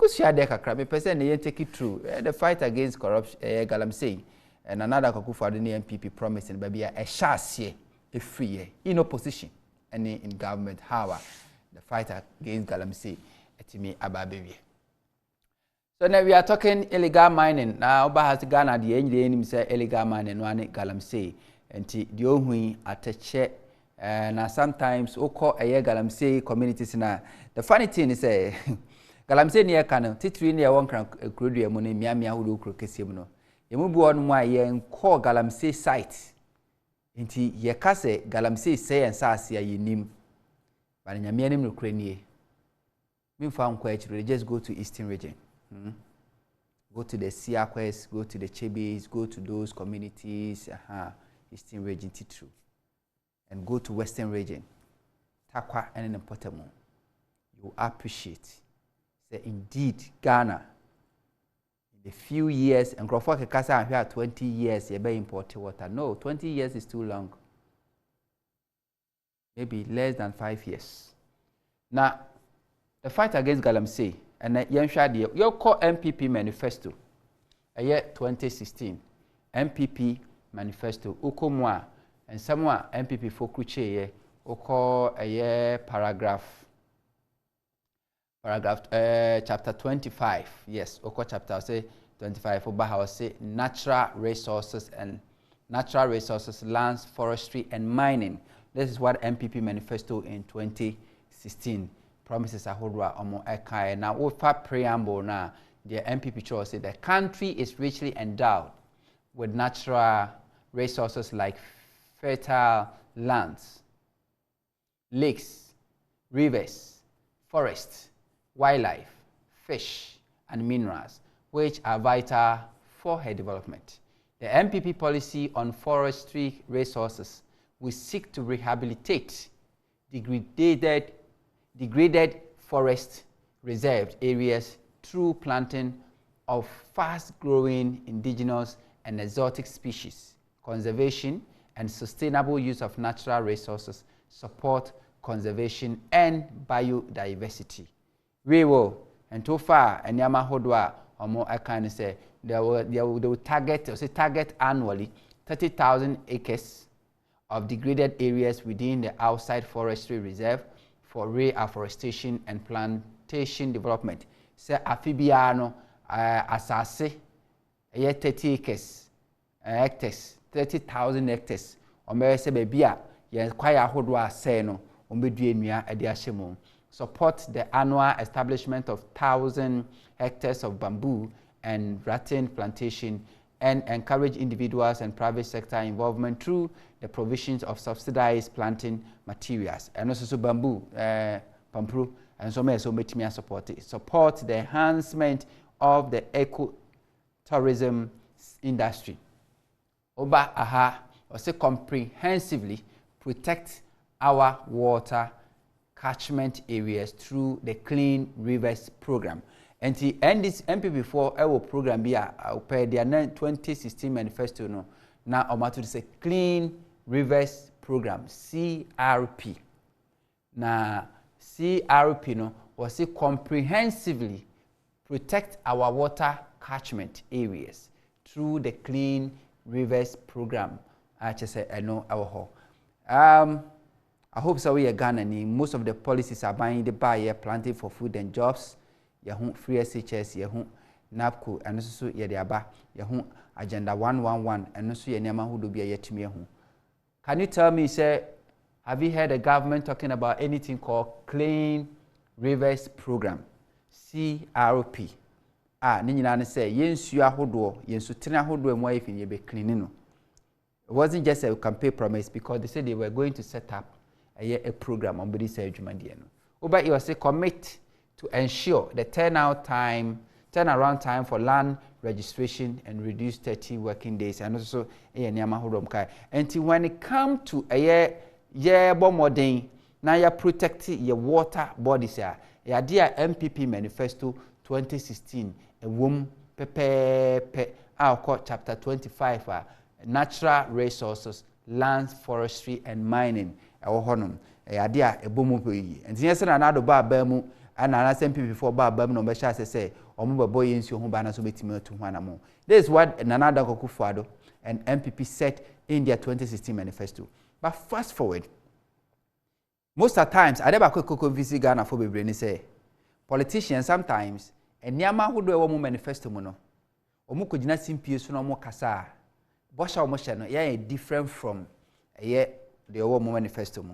kusua de kakra me pese na yen take it through the fight against corruption Galamsey and another Akufo-Addo MPP promising baby a shase a free in opposition and in government how the fight against Galamsey etimi ababewie. So now we are talking illegal mining. Now Oba has Ghana the enyi say illegal mining one Galamsey enti the ohun ateche na sometimes oko Galamsey communities na the funny thing is Galamsey near Kano, titri near one crude money, Miami, who do Crocasimuno. You move on why ye call Galamsey site. Inti ye case Galamsey say and sasia ye nim. But in Yamianim Ukraine, me found quite just go to Eastern region. Go to the Siaquest, go to the Chebis, go to those communities, Eastern region titru. And go to Western region. Takwa and Potamo. You appreciate. Indeed, Ghana, in a few years, and Crawford Kasa here 20 years, you may import water. No, 20 years is too long. Maybe less than 5 years. Now, the fight against Galamsey, and you call MPP manifesto, a year 2016, MPP manifesto, Ukomwa, and somewhere MPP for Kuche, call a year paragraph chapter 25, yes, Oko chapter say 25, Oba say natural resources, lands, forestry, and mining. This is what MPP manifesto in 2016 promises a hodwa omo ekai. Now, with preamble now, the MPP choice say the country is richly endowed with natural resources like fertile lands, lakes, rivers, forests, wildlife, fish, and minerals, which are vital for her development. The MPP policy on forestry resources will seek to rehabilitate degraded forest reserved areas through planting of fast-growing indigenous and exotic species, conservation and sustainable use of natural resources, support conservation and biodiversity. We will, and too far, and Yama Hodwa, or more, I can say, they will target annually 30,000 acres of degraded areas within the outside forestry reserve for reforestation and plantation development. Say Afibiano, Asase, 30 acres, hectares, 30,000 hectares, or may say, Babia, yes, quite a Hodwa Seno, Umbeduemia, Ediashemo. Support the annual establishment of 1,000 hectares of bamboo and rattan plantation, and encourage individuals and private sector involvement through the provisions of subsidized planting materials. And also bamboo, pampru, and so many support it. Support the enhancement of the eco-tourism industry. Oba aha, also comprehensively protect our water catchment areas through the Clean Rivers program. And the this MPP4 our program be per their 2016 manifesto no now to say Clean Rivers program CRP. Now CRP no was say comprehensively protect our water catchment areas through the Clean Rivers program. I just say I know our I hope so we are Ghana. Most of the policies are buying the buyer planting for food and jobs. Yahoo free SHS, Yahoo NAPCO, and also Yadiaba, Yahoo Agenda 111, and also Yanama who do be a yet to me. Can you tell me, sir, have you heard the government talking about anything called Clean Rivers Program? CRP. Ninjan say, Yen Sua Hodo, Yen Sutina Hodo, and wife in Yebe cleaning. It wasn't just a campaign promise because they said they were going to set up a program on Bidi Jumandiano. But you was a commit to ensure the turnaround time for land registration and reduce 30 working days, and also a Nyama Hodomkai. And when it comes to a year bomoding, now you protect your water bodies. Ya dear MPP manifesto 2016, a womb pepe, our court chapter 25, natural resources, lands, forestry, and mining. Our honum, a idea, a boom, and yes, another bar bemu, and an MPP for Babam no Besha say, or move a boy in your home banner so betime to Wanamo. This is what Nana Akufo-Addo and MPP said in their 2016 manifesto. But fast forward, most of the times, I never could visit Ghana for Bibrani say, politicians sometimes, and Yama who do a woman manifesto mono, or Mukujina Simpius no more Kasa, Bosha Moshano, yeah, different from a year the woman manifesto.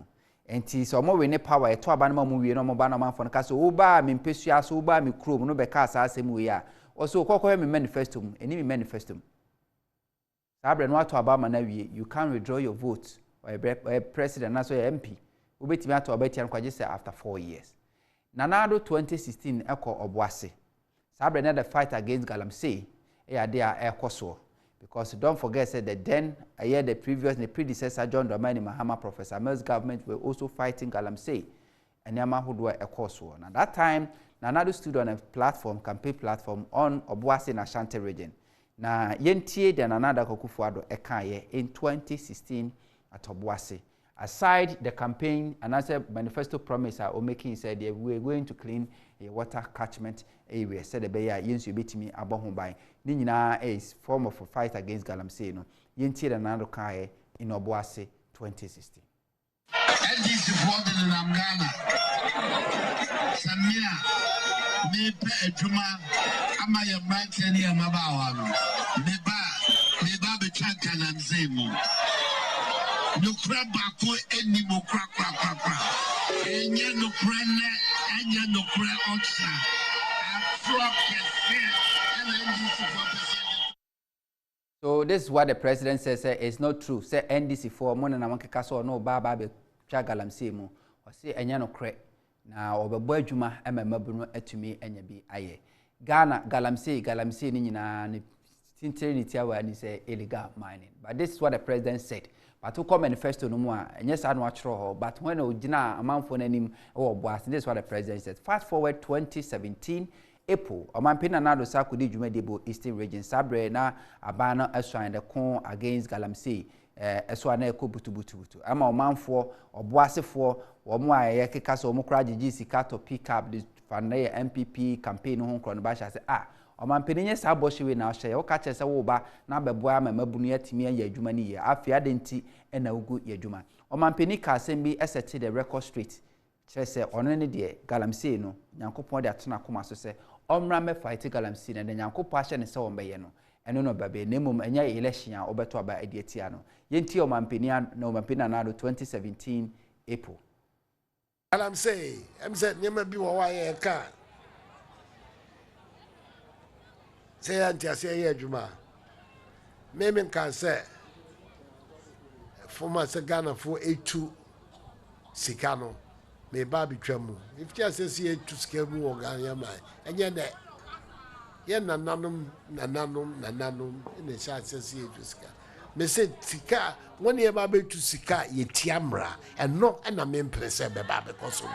And tis or more we power, a 2 banama movie, no more banama for the castle, Uba, me Pesias, Uba, me crew, no becasa, same we are. Also, call him manifesto, and even manifesto. Sabren, what to Obama now, you can't withdraw your votes or a president, as a MP. We bet me to obey and after 4 years. Nanado 2016 Eko Obuasi. Sabren the fight against Galamsey, there because don't forget said that then a year the predecessor John Dramani Mahama Professor Mills government were also fighting Galamsey and Yama who were a course war. At that time, Nanado stood on a campaign platform on Obuasi in Ashanti region. Na yentie the Nana Akufo-Addo ekaye in 2016 at Obuasi. Aside the campaign and as a manifesto promise are making said we're going to clean a water catchment area. Said the Bayer Yensu Bitimi Abahum by Nina is form of a fight against Galamsey. No Yentie the Nana Kaye in Obuasi 2016. No crab bako any mo crack. Enya no prene, enya no pre oxa. So this is what the president says. It's not true. Say NDC for money na wanke kaso no baba be cha Galamsey mu. Or say enya no cre. Na obebo adwuma ememabu no atumi enya bi aye. Ghana Galamsey ni nyina ne tintinity awa ni say illegal mining. But this is what the president said. But to come manifesto no more, and yes, I know but when Ojina amount for any Obuasi, this is what the president said. Fast forward 2017, April, Omampina Nado Sakudi Jumedibo Eastern Region, Sabre na Abana Eswa the con against Galamsey, Eswa ne ko butu. Ama Oman for Obuasi for Omwa Yakikaso Mokraji Sikato pick up the Fanay MPP campaign home Kronbasha say, Omampini sa boshi na hye o ka chese wo ba na beboa mamabunu yatimi ya adwuma ni ye afia de nti na ugu ye adwuma Omampini ka asem bi eseti the record straight chese ono ne de Galamsey no Nyankopon de atena koma so se omra me fight Galamsey na Nyankopon ahye ne se wo meye no eno no babe nemum enya election a obeto aba adietia no yenti Omampini na Omampini na 2017 April Galamsey emse nyema bi wo wa ye ka say anti say ye adwuma me can say former Ghana for A2 sikano me ba bitwamu if you say A2 sikanu o Ghana mai enye de ye nananum in the chat say A2 sika me say sika when ye ba betu sika ye tiamra and no na me impress be ba because of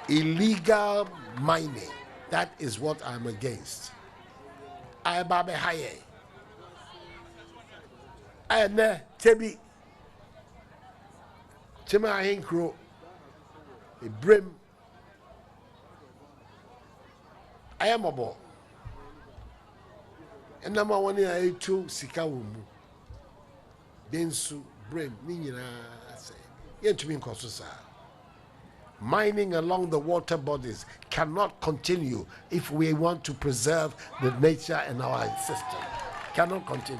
illegal mining. That is what I'm against. I babe haye. I ne tebi. Chima hinkro. A brim. I am a ball. And number one year I two sikawumu. Bensu brim. Nina say. Yet to me kosusa. Mining along the water bodies cannot continue if we want to preserve the nature and our system. Cannot continue.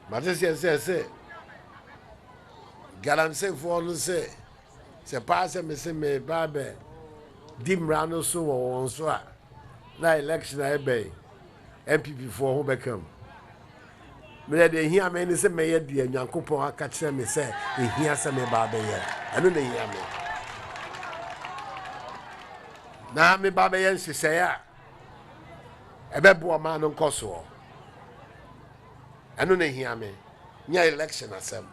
But this say Galamsey for no say pass me say me babe dimrano so won so a na election I be MPP for who become me de hia me ni se me ye de Nyankopon aka kire me se e hia se me ba be ye anu na hia me na me ba be ye nsese ya ebe bo ma no nkoso anu na hia me nya election asem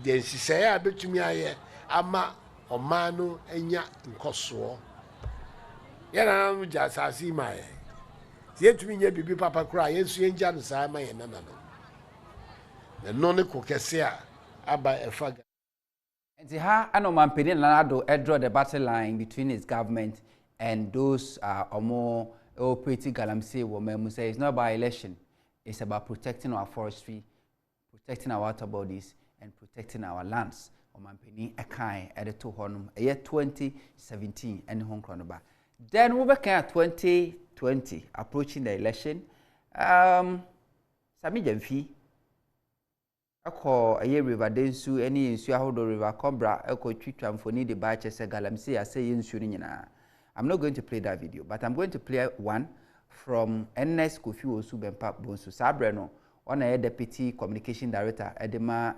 de nsese ya betumi aye ama o ma no enya nkoso ye na no ja sasi ma ye ye tumi nya bibi papa kura ye nsu ye nja no sa ma ye na no ne kokese a aba efa. And ha anomampeni nanado draw the battle line between his government and those more operating Galamsey women say it's not about election, it's about protecting our forestry, protecting our water bodies, and protecting our lands. Omampeni ekai at the two honum a year 2017 and Hong Kong. Then we back at 2020 approaching the election. Sami Jemfi. Ako aye river densu eni nsu ahodo river cobra eko twitwa mfoni de ba chese Galamsey ase nsu ni nyina. I'm not going to play that video, but I'm going to play one from NS Kofi Osu Bempa Bonsu Sabre no one a deputy communication director edema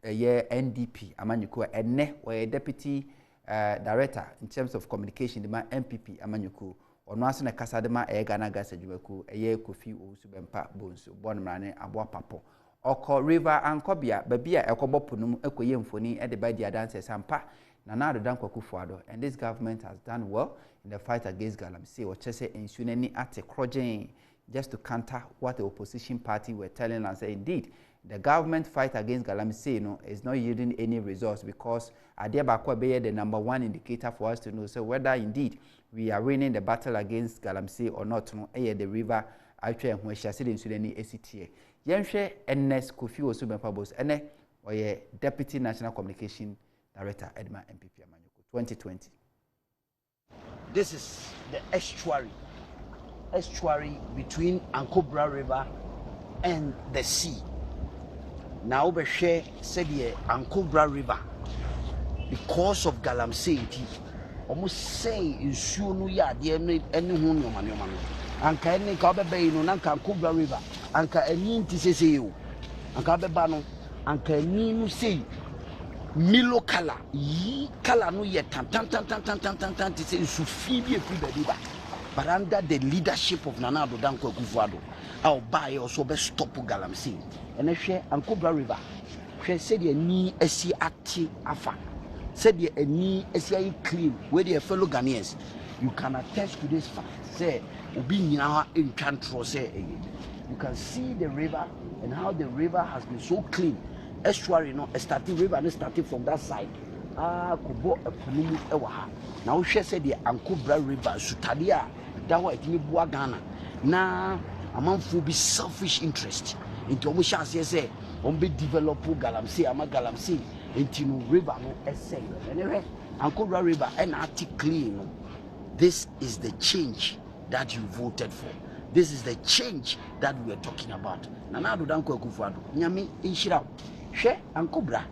ye NDP Amanyuku enne we deputy director in terms of communication dema MPP Amanyuku ono aso na kasa dema Ghana Gas Adwumaku eye Kofi Osu Bempa Bonsu bonmrane abo papo oko river ankobia babia ekobopunum ekoye mfoni e de ba dia dance sampa na na adodan kwakufuado, and this government has done well in the fight against Galamsey or chese insuneni ate krojen just to counter what the opposition party were telling us. Indeed, the government fight against Galamsey is not yielding any results because Adiabakwa be the #1 indicator for us to know so whether indeed we are winning the battle against Galamsey or not. No, the river actually when she said insuneni ACTA. Yenhwe NS Kofi Osu Bempa Bonsu ene or Deputy National Communication Director Edma MPP Amanyuku 2020. This is the estuary between Ankobra River and the sea. Now we share said the Ankobra River because of Galamsey almost say in Sunu ya the any hunu manumano. Anka any kabe no nanka Ankobra River anka any tisese you anka bebano anka any no say Milo color, ye color no yet tan to say Sufibi Badiba. But under the leadership of Nana Danko Guvado, I'll buy also best stop Galamsey. And I share Ankobra River. She said ye ni esi ati afa. Said ye ni esi clean where the fellow Ghanaians. You can attest to this fact. Say Ubi Nina in Chantro say you can see the river and how the river has been so clean. Estuary no starting river and starting from that side kubo epunum ewa na wo hwe se de Ankobra River sutadia da ho etimi bua Ghana na amanfo bi selfish interest into omo sha se on be develop Galamsey ama Galamsey into no river no essay anyway Ankobra River and ati clean. This is the change that you voted for. This is the change that we are talking about. Nana do danko akufuado nyame inshira hwe Ankobra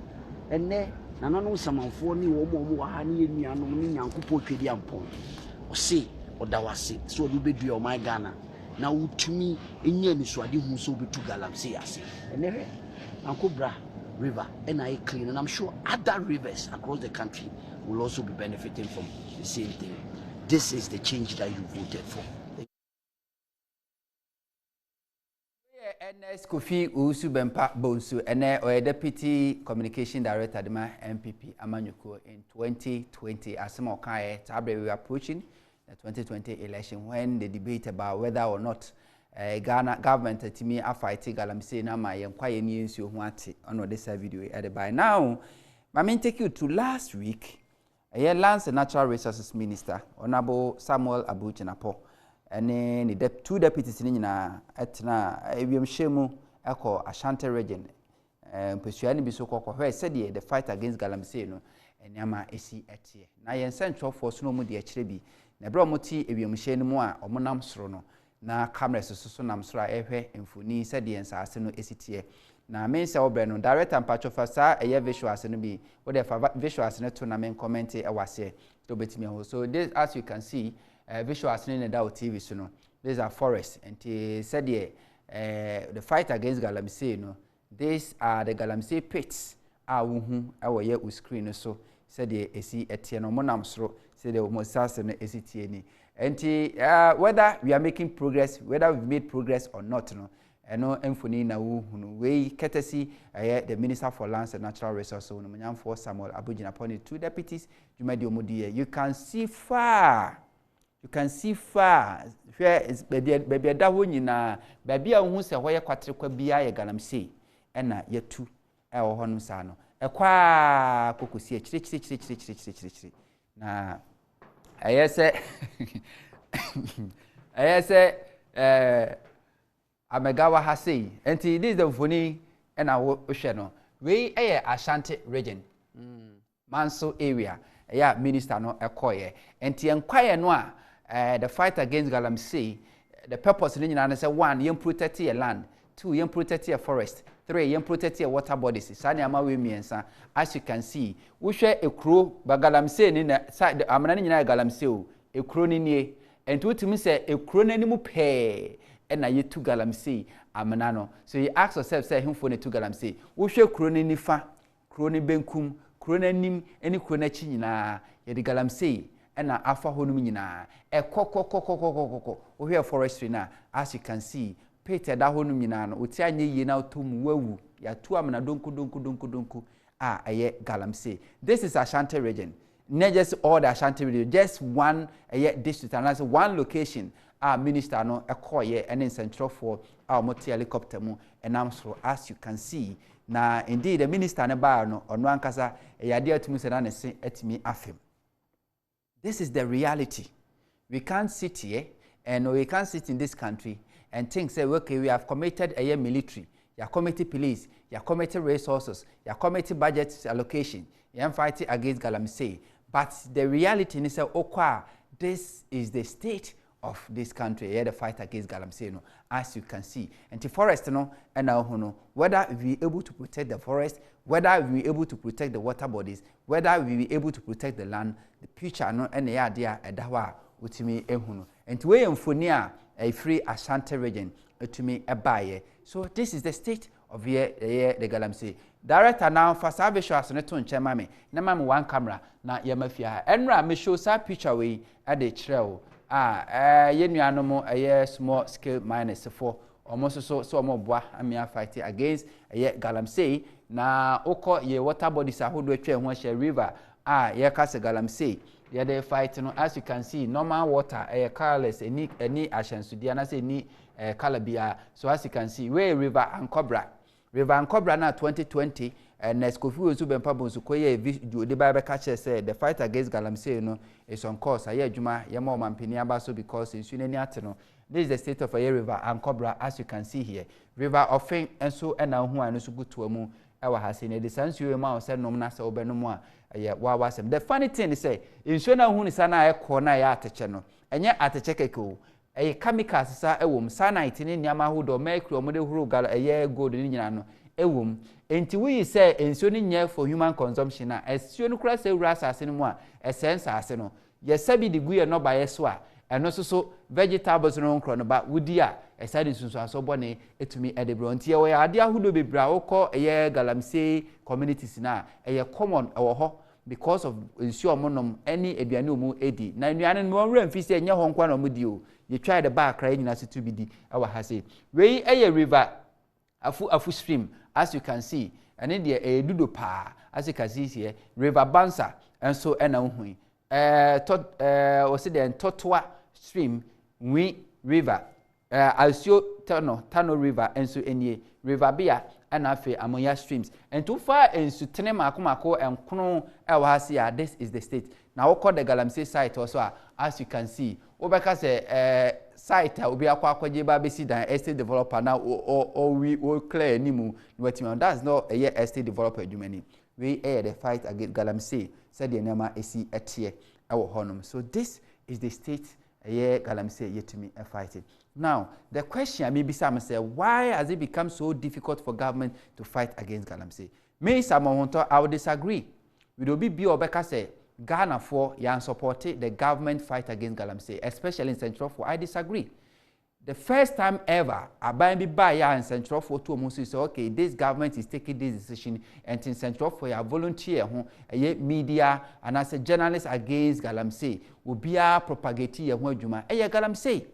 enne nana no samanfo ni wo mo ha ne enuanom ni nyankopɔ twedi ampon o se odawase so obi bedua o my Ghana na wutumi enya ni so ade hu so betu Galamsey ase enne hwe Ankobra River and I clean, and I'm sure other rivers across the country will also be benefiting from the same thing. This is the change that you voted for. NS Kofi Osu Bempa Bonsu ene or Deputy Communication Director Dema MPP Amanyuku in 2020 as some okay we were approaching the 2020 election when the debate about whether or not Ghana government timi afight Galamsey na ma yenkwaye ni nsuo ho ate on this video at by now. I take you to last week. Lands and Natural Resources Minister Honorable Samuel Abuchinapo and the two deputies in etna ewiam shemu eko Ashanti region pesuani bi so kokko where said the fight against Galamsey no enyama esi etie na yen central force no mu de akire bi na bra moti ewiam shenu mu a omonam soro no na cameras so nam soro a ehwe mfoni said the ensase no esitie na men se obre no director mpacho fasa eye visuals no bi wo de visuals no to na men comment e wase to betimi ho. So this, as you can see, visuals in the TV so no, these are forests and said the fight against Galamsey no, these are the Galamsey pits wuhu awo ye u screen so said the esi etie no monam soro said the mosase no esi tie ni and whether we are making progress, whether we've made progress or not no. Eno emfoni na wuhunu we courtesy the Minister for Lands and Natural Resources no manyamfo Samuel Abuchinapo, two deputies Jumadi Omodie. You can see far where is baby da ho nyina baby a hu se ho ye kwatere kwa bia ye Galamsey ena yetu e ho no sa no ekwa kokosi chiri na ayese ayese amegawa ha sei enti this the mfoni na wo hwe no we Ashanti region Manso area minister no ekoye enti enkwaye no the fight against Galamsey the purpose ni nyina say one yem protect your land, two yem protect your forest, three yem protect your water bodies sani ama we miensa. As you can see we share ekro ba Galamsey ni na side amana ni nyina Galamsey o ekro ni nie enti wotumi say ekro na ni mu pe na ye tu Galamsey amana no. So you ask yourself say himfo ne tu Galamsey wo hwe ekro ni nifa kro ni benkum kro na nim eni kro na chi nyina ye de Galamsey na afa honum nyina ekokokokokokoko ohwe forestry na. As you can see Peter da honum nyina no oti anye yi na otom wawu ya tu amna donku aye Galamsey. This is Ashanti region, not just all the Ashanti region, just one district and that's one location. Minister no ekoye and in central for our multi helicopter mu enam so. As you can see na indeed the minister ne ba no ono ankasa yade atumi se na ne se atimi afem. This is the reality. We can't sit here and we can't sit in this country and think, say, okay, we have committed a year military, you have committed police, you have committed resources, you have committed budget allocation, you have fighting against Galamsey. But the reality is that, okay, this is the state of this country, the fight against Galamsey, no, as you can see. And the forest, no, and now, whether we are able to protect the forest, whether we are able to protect the water bodies, whether we are able to protect the land, the future, no, and the idea, dawa utimi ehunu. And we emfonia a free Ashanti region utimi ebaye. So this is the state of the Galamsey. Director now for service as ne ton chema me. Na mam one camera na yemafia. Enra me show sa picture we at the trail. Yenuanom small scale miners for almost so omo boa amia fight against Galamsey na oko ye water bodies ahodo atwa ho hye river ye kase Galamsey ye dey fight no. As you can see normal water colorless any ahyansudia na say any color bia. So as you can see we river and cobra na 2020 and Nescofi Ozu Bempa Bonsu koye video de ba catch say the fight against Galamsey no is on course. Aye adwuma ye mo mampani aba so because in sunani ate no. This is the state of a river and cobra. As you can see here, river often and so and now who and so good to a moon. Our has seen a distance you amount said no nasa obenumwa. The funny thing is say in Shona who is an corner at a channel and yet at a checkeko. A kamikaze sa a womb sana in Yamahudo make your model who got a year gold in Yano. A womb, and to we say in soon year for human consumption as soon cross a ras as in one, a sense as no. Yes, sabi degree no by a swa, and also so vegetables no chrono, but would dear, a side in so bonnet, it to me at the brontier where idea who do be brow call a year Galamsey communities na a year common our ho because of ensure monum any ebianumu edi. Na nuanen mo ran fi say nya honkwa no mudio. You try the back crying as to be the our has it. We a river afu stream. As you can see, and in the dudo pa, as you can see here, River Bansa, and so and hui. Was it the Totwa stream, we river, also Tano River, and so any River Bia, and Afe Amanyosem streams. And too far in Sutenema Kumako and Kuno Elhasia, this is the state. Now, call the Galamsey site also, as you can see. Obeka say site will be a kwakwajiba besi than estate developer now or we will clear nimu. That's not a year estate developer Germany. We air the fight against Galamsey, said the Nema AC at here our honum. So this is the state a year Galamsey yet to me a fighting. Now the question maybe some say why has it become so difficult for government to fight against Galamsey? Me some I would disagree. We will be Obeka say Ghana for yan supported the government fight against Galamsey, especially in Central for. I disagree. The first time ever, Abayambi Baya and Central for two months say, okay, this government is taking this decision, and in Central for your volunteer, media, and as a journalist against Galamsey, will be a propagating your Juma. Galamsey.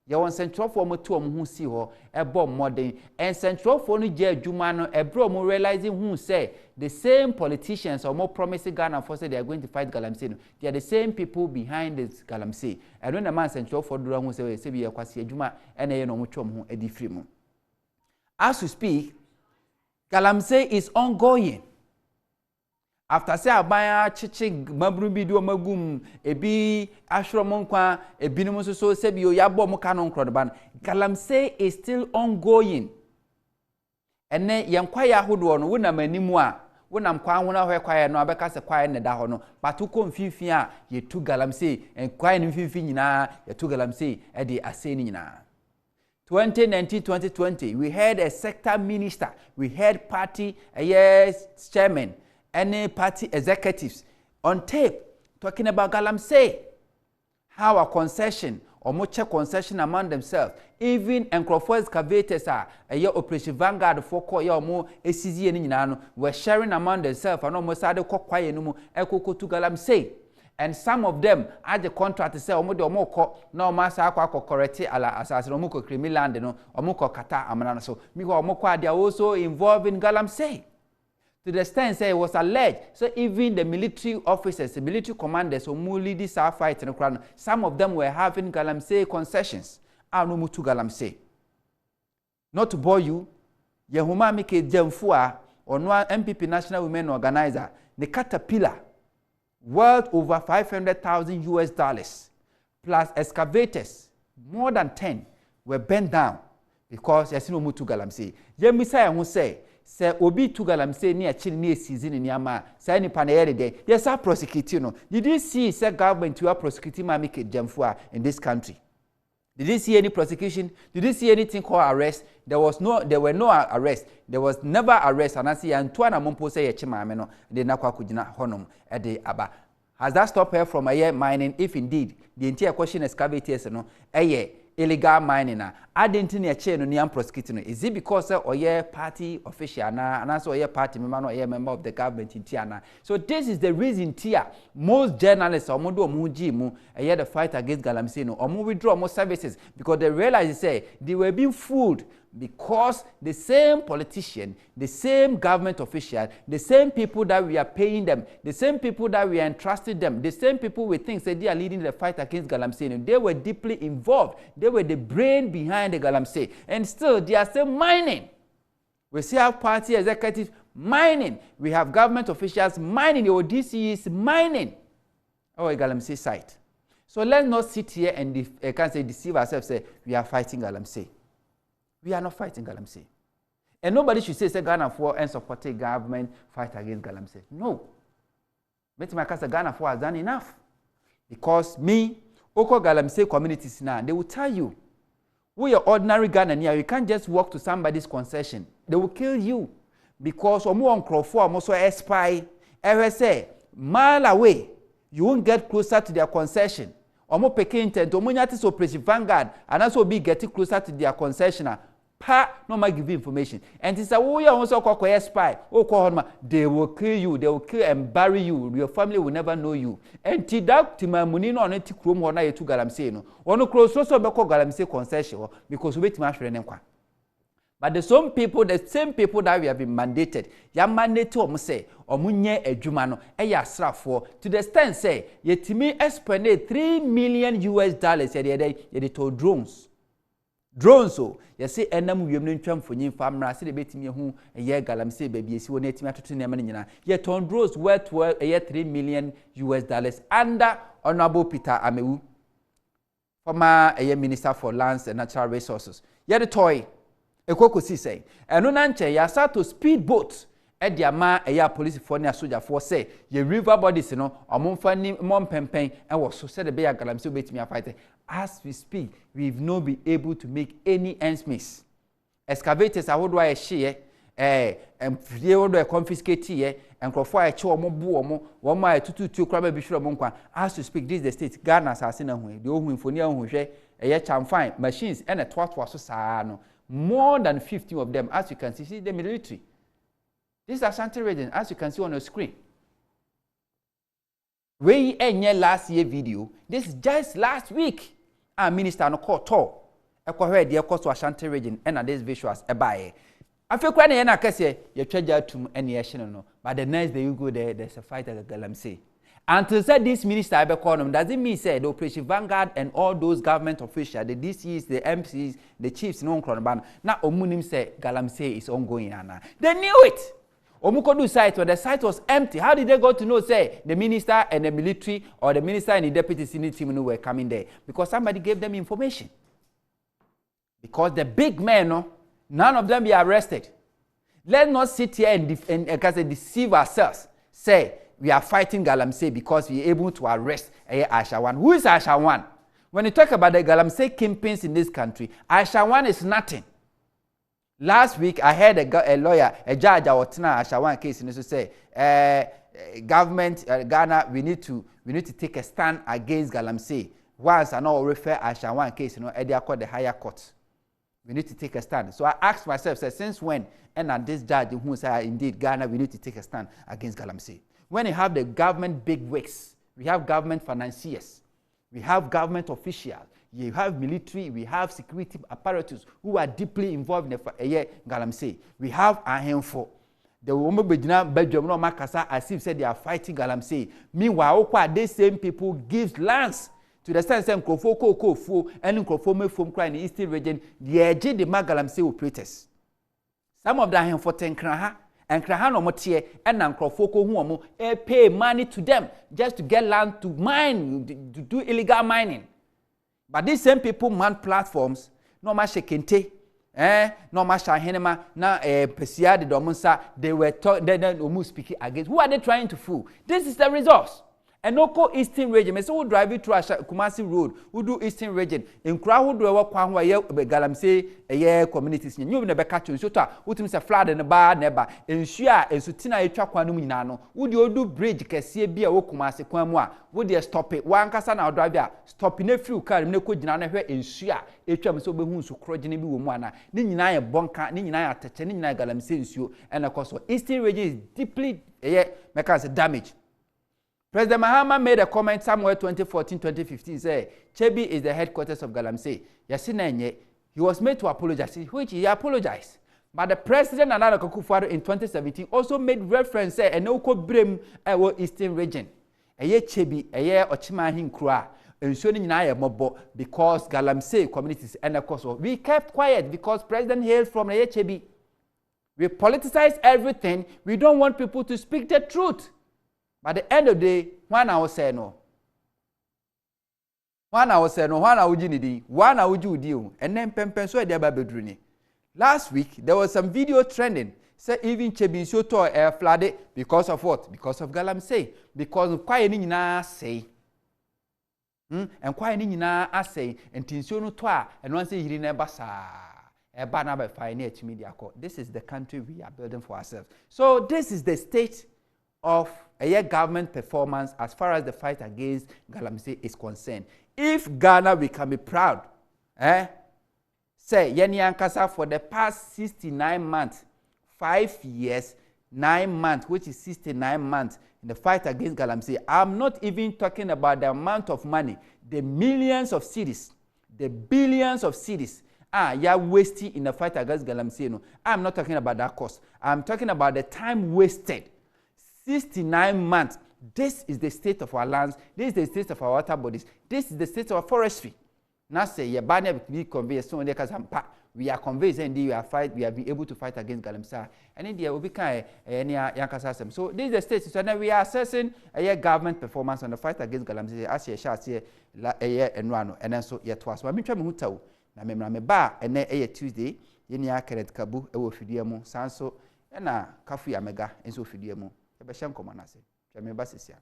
You want Central for more to who see her a bomb modern and Central for no J. Jumano a bro more realizing who say the same politicians or more promising Ghana for say they are going to fight Galamsey. They are the same people behind this Galamsey. And when the man Central for Duran who say be a quasi Juma and a no much who a different. As we speak, Galamsey is ongoing. After say abaya chichi mabru bi do magum ebi ahworo nkwa ebi no so se bi o yabo mo kanon krodoban Galamsey is still ongoing. Ene yenkwa ya hodo no wona manimu a wonam kwa hona hwe kwae no abeka se kwae ne da ho no batuko mfimfin a yetu Galamsey kwae ne mfimfin nyina yetu Galamsey e de ase ni nyina. 2019-2020 we had a sector minister, we had party chairman, any party executives on tape talking about Galamsey, how a concession or much concession among themselves, even Nkrofo excavators are a Operation Vanguard for call more ACZ and Ninano were sharing among themselves and almost had a quiet no more echo to Galamsey. And some of them had the contract to say, Omodo Moko, no Massa correct ala assassin Omuko Crimiland, no Omuko Kata Amana. So, Miko Moko, they are also involved in Galamsey. To the extent say it was alleged. So even the military officers, the military commanders who lead this fight in the crowd, some of them were having Galamsey concessions. I no mutu Galamsey. Not to bore you, Yehuma Mike Jemfua or no MPP National Women Organizer, the Caterpillar, worth over $500,000 plus excavators, more than 10, were bent down because there's no mutu Galamsey. Yemisa who say, say obi to Galamsey ni achiri ni season ni ama say ni panayere de yes are prosecuting no. Did you see say government you are prosecuting Mami Kejemfua in this country? Did you see any prosecution? Did you see anything called arrest? There were no arrest. There was never arrest. And I see Antoine Mompo say yechima no de nakwa kujina honum e de aba. Has that stopped her from mining? If indeed the entire question excavators no illegal mining na identity chain no niam prosecuting. Is it because or party official na and also party member no member of the government in Tiana? So this is the reason tia most journalists omodo omuji mu the fight against Galamsey no omo withdraw more services because they realize say they were being fooled because the same politician, the same government official, the same people that we are paying them, the same people that we are entrusting them, the same people we think say they are leading the fight against Galamsey, they were deeply involved. They were the brain behind the Galamsey. And still, they are still mining. We see our party executives mining. We have government officials mining. The ODC is mining our Galamsey site. So let's not sit here and deceive ourselves, say we are fighting Galamsey. We are not fighting Galamsey. And nobody should say Ghana for and support a government fight against Galamsey. No. But my case Ghana for has done enough. Because me, Oko Galamsey communities now, they will tell you, we are ordinary Ghanaian here. You can't just walk to somebody's concession. They will kill you. Because Omo on Crawford, also a spy, ever say, mile away, you won't get closer to their concession. Omo peke intent, Omo nyati so Operation Vanguard, and also be getting closer to their concessioner. No ma give you information. And it's a way also call a spy. They will kill you, they will kill and bury you. Your family will never know you. And Tidak Timamuni no neti krom ho na yetu Galamsey no. Ono close so be call Galamsey concession because we tima hwere nenkwa. But the same people that we have been mandated, ya mandate omo say omo nye adwuma no e ya asrafo to the extent say yetimi spend $3 million ye to drones. Drones so you say enam wiem no ntwam fonyin famra say de betimi hu ye Galamsey baby esi wona etimi atoto ne ma nyina ye ton drones worth $3 million under Honorable Peter Amewu, former Minister for Lands and Natural Resources. Ye the toy ekoko si say eno na nche ya start to speedboat e dia ma police for ne soldier for say ye river bodies no omomfa ni mom pempen e wo so say de be ya Galamsey betimi afight. As we speak, we've not been able to make any ends meet. Excavators are what do I share? And they would confiscate here and crofy a chow more 1 mile to crab bishop monqua. As we speak, this is the state Ghana has seen a way. The old for near who share a yet fine machines and a twat was so more than 50 of them, as you can see the military. This is Ashanti region, as you can see on the screen. We end last year video. This is just last week. Our minister no call tall. Eko heard the cost to Ashanti region and these visuals ebaye. I feel quite na kase you treasure to any action no. But the next day you go there, there's a fight at Galamsey. And to say this minister ebe call them, doesn't mean say the Operation Vanguard and all those government officials, the DCs, the MCs, the chiefs no ban. Now omunim say Galamsey is ongoing ana. They knew it. Omukodu site, where the site was empty. How did they go to know, say, the minister and the military or the minister and the deputy senior team were coming there? Because somebody gave them information. Because the big men, no, none of them be arrested. Let's not sit here and deceive ourselves. Say, we are fighting Galamsey because we are able to arrest Ashawan. Who is Ashawan? When you talk about the Galamsey kingpins in this country, Ashawan is nothing. Last week, I heard a lawyer, a judge, our Ashawan case, and say, government, Ghana, we need to take a stand against Galamsey. Once I know refer Ashawan case, they called the higher court. We need to take a stand. So I asked myself, since when? And at this judge who said, indeed, Ghana, we need to take a stand against Galamsey. When you have the government bigwigs, we have government financiers, we have government officials, you have military, we have security apparatus who are deeply involved in the Galamsey. We have a handful. The woman Belgium no Makasa as if said they are fighting Galamsey. Meanwhile, these same people give lands to the sense that Krofo and Krofo from cry in the eastern region, the Galamsey operators. Some of them for Tenkraha and Krahano Motie and Krofoko who pay money to them just to get land to mine, to do illegal mining. But these same people man platforms, no mashe kente, no masha henema, na pesia de domunsa, they were talking, speaking against. Who are they trying to fool? This is the resource. And no Eastern region, so we drive it through Kumasi Road, who do Eastern region. In crowd, do our Kwanwa, Galamsey, a year communities. You never catch you, so what is a flood in a bar, never. And Shia, and Sutina, a Chakwanuminano. Would you do bridge, Cassia, be a Kumasi Kwamwa? Would you stop it? One Casana driver, stopping a few car, no good Nana in Shia, a chum so behun so crojini woman, Nina a bonka, Nina, Nina Galamsey, and of course, Eastern region is deeply damaged. President Mahama made a comment somewhere 2014-2015, say, Chebi is the headquarters of Galamsey. Yasinenye, he was made to apologize, which he apologized. But the president and Nana Akufo-Addo in 2017 also made reference, say, and no brim Eastern region. Eye Chebi, eye Ochimahin Kura, and showing na mobo because Galamsey communities and of course we kept quiet because President hails from Eye Chebi. We politicize everything. We don't want people to speak the truth. At the end of the day, one hour say no. One hour say no, one hour jinidi, one hour you deal, and then pempen so de babedruni. Last week there was some video trending. Say even Chebi Soto air flooded because of what? Because of Galamsey. Because of quite na say. And quite na say and Tinsono toa and once he never sa. This is the country we are building for ourselves. So this is the state of a government performance as far as the fight against Galamsey is concerned. If Ghana, we can be proud, say, Yeni Ankasa for the past 69 months, 5 years, 9 months, which is 69 months in the fight against Galamsey. I'm not even talking about the amount of money, the millions of cedis, the billions of cedis. You're wasting in the fight against Galamsey. No, I'm not talking about that cost. I'm talking about the time wasted. 69 months. This is the state of our lands. This is the state of our water bodies. This is the state of our forestry. Now say, we are convinced and we have been able to fight against Galamsey. And India will be kind of so this is the state. So now we are assessing a government performance on the fight against Galamsey as a shall say a year and run. And then so yet was. I'm trying to tell na me ba and a Tuesday, Yenia Kenneth Kabu, a Fidiamo, Sanso, and a Kafu Amega, and so Fidiamo. Ebeshem komanase. Jameba sisia.